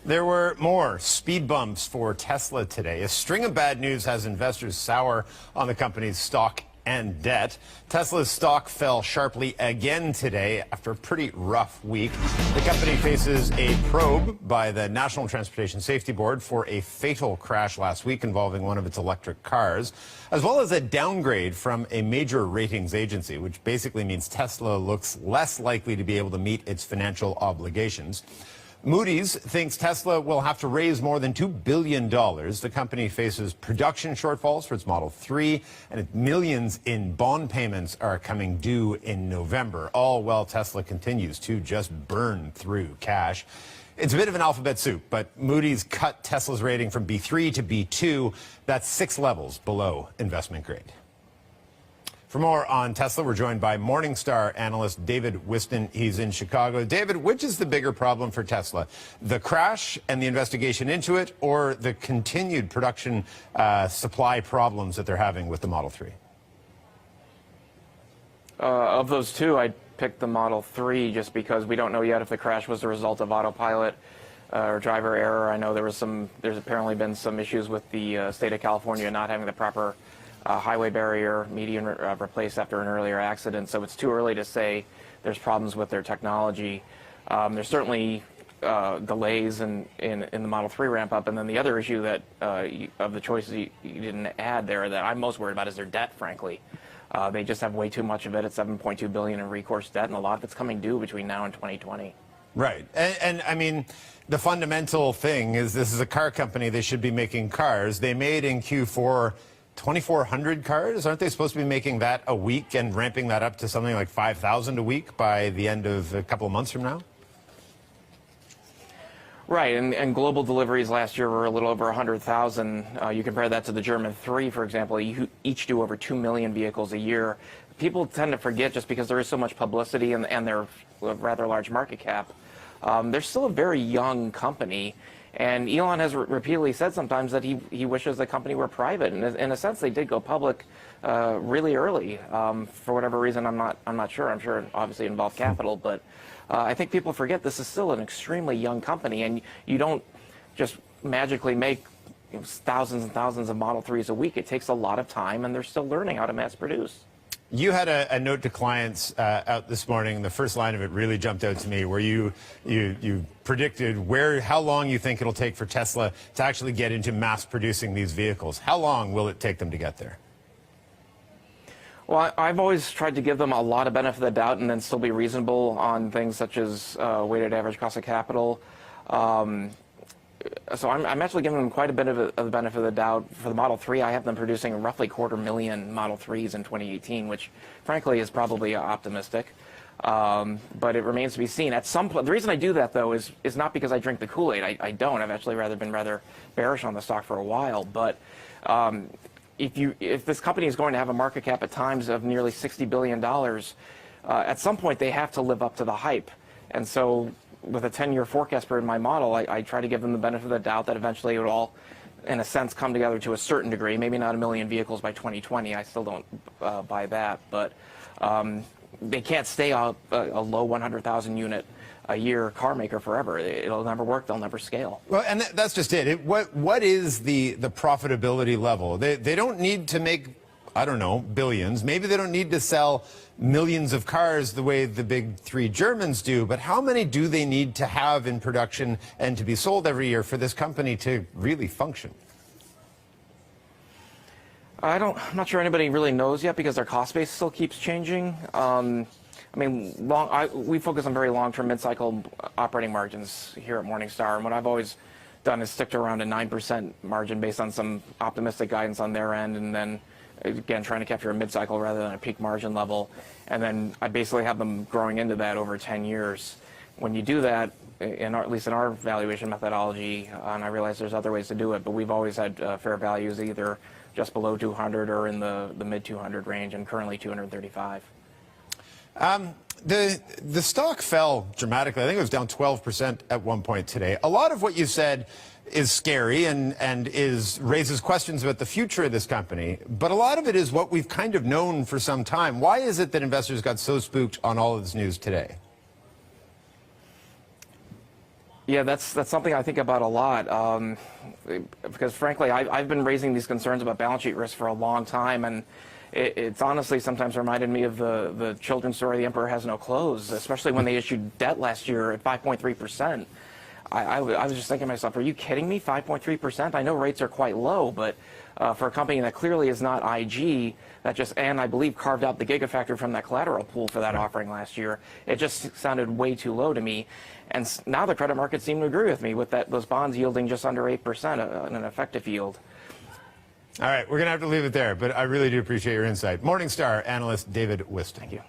There were more speed bumps for Tesla today. A string of bad news has investors sour on the company's stock and debt. Tesla's stock fell sharply again today after a pretty rough week. The company faces a probe by the National Transportation Safety Board for a fatal crash last week involving one of its electric cars, as well as a downgrade from a major ratings agency, which basically means Tesla looks less likely to be able to meet its financial obligations. Moody's thinks Tesla will have to raise more than $2 billion. The company faces production shortfalls for its Model 3, and millions in bond payments are coming due in November, all while Tesla continues to just burn through cash. It's a bit of an alphabet soup, but Moody's cut Tesla's rating from B3 to B2. That's 6 levels below investment grade. For more on Tesla, we're joined by Morningstar analyst David Whiston. He's in Chicago. David, which is the bigger problem for Tesla? The crash and the investigation into it, or the continued production supply problems that they're having with the Model 3? Of those two, I'd pick the Model 3 just because we don't know yet if the crash was the result of autopilot or driver error. I know there's apparently been some issues with the state of California not having the proper highway barrier median replaced after an earlier accident, so it's too early to say there's problems with their technology. There's certainly delays in the Model 3 ramp up, and then the other issue that of the choices you didn't add there that I'm most worried about is their debt, frankly. They just have way too much of it at $7.2 billion in recourse debt, and a lot of it's coming due between now and 2020. Right. And I mean, the fundamental thing is this is a car company. They should be making cars. They made in Q4 2,400 cars. Aren't they supposed to be making that a week and ramping that up to something like 5,000 a week by the end of a couple of months from now? Right, and global deliveries last year were a little over 100,000. You compare that to the German 3, for example, you each do over 2 million vehicles a year. People tend to forget just because there is so much publicity and their rather large market cap. They're still a very young company. And Elon has repeatedly said sometimes that he wishes the company were private. And in a sense, they did go public really early. For whatever reason, I'm not sure. I'm sure it obviously involved capital, but I think people forget this is still an extremely young company, and you don't just magically make thousands and thousands of Model 3s a week. It takes a lot of time, and they're still learning how to mass produce. You had a note to clients out this morning. The first line of it really jumped out to me, where you predicted how long you think it'll take for Tesla to actually get into mass producing these vehicles. How long will it take them to get there? Well, I've always tried to give them a lot of benefit of the doubt and then still be reasonable on things such as weighted average cost of capital. So I'm actually giving them quite a bit of the benefit of the doubt. For the Model 3, I have them producing roughly 250,000 Model 3s in 2018, which frankly is probably optimistic. But it remains to be seen. At some point, the reason I do that, though, is not because I drink the Kool-Aid. I don't. I've actually been rather bearish on the stock for a while. But if this company is going to have a market cap at times of nearly $60 billion, at some point they have to live up to the hype. And so with a 10-year forecast period in my model, I try to give them the benefit of the doubt that eventually it would all, in a sense, come together to a certain degree. Maybe not 1 million vehicles by 2020. I still don't buy that. But they can't stay a low 100,000 unit a year car maker forever. It'll never work. They'll never scale. Well, and that's just it. What is the profitability level? They don't need to make, I don't know, billions. Maybe they don't need to sell millions of cars the way the big 3 Germans do, but how many do they need to have in production and to be sold every year for this company to really function? I'm not sure anybody really knows yet because their cost base still keeps changing. I mean, we focus on very long-term mid-cycle operating margins here at Morningstar, and what I've always done is stick to around a 9% margin based on some optimistic guidance on their end, and then again, trying to capture a mid-cycle rather than a peak margin level. And then I basically have them growing into that over 10 years. When you do that, at least in our valuation methodology, and I realize there's other ways to do it, but we've always had fair values either just below 200 or in the mid-200 range, and currently 235. The stock fell dramatically. I think it was down 12% at one point today. A lot of what you said is scary and raises questions about the future of this company, but a lot of it is what we've kind of known for some time. Why is it that investors got so spooked on all of this news today? Yeah, that's something I think about a lot, because frankly, I've been raising these concerns about balance sheet risk for a long time, and it's honestly sometimes reminded me of the children's story, The Emperor Has No Clothes, especially when they issued debt last year at 5.3%. I was just thinking to myself, are you kidding me? 5.3%? I know rates are quite low, but for a company that clearly is not IG, and I believe carved out the gigafactory from that collateral pool for that offering last year, it just sounded way too low to me. And now the credit markets seem to agree with me with those bonds yielding just under 8% an effective yield. All right, we're going to have to leave it there, but I really do appreciate your insight. Morningstar analyst David Wiston. Thank you.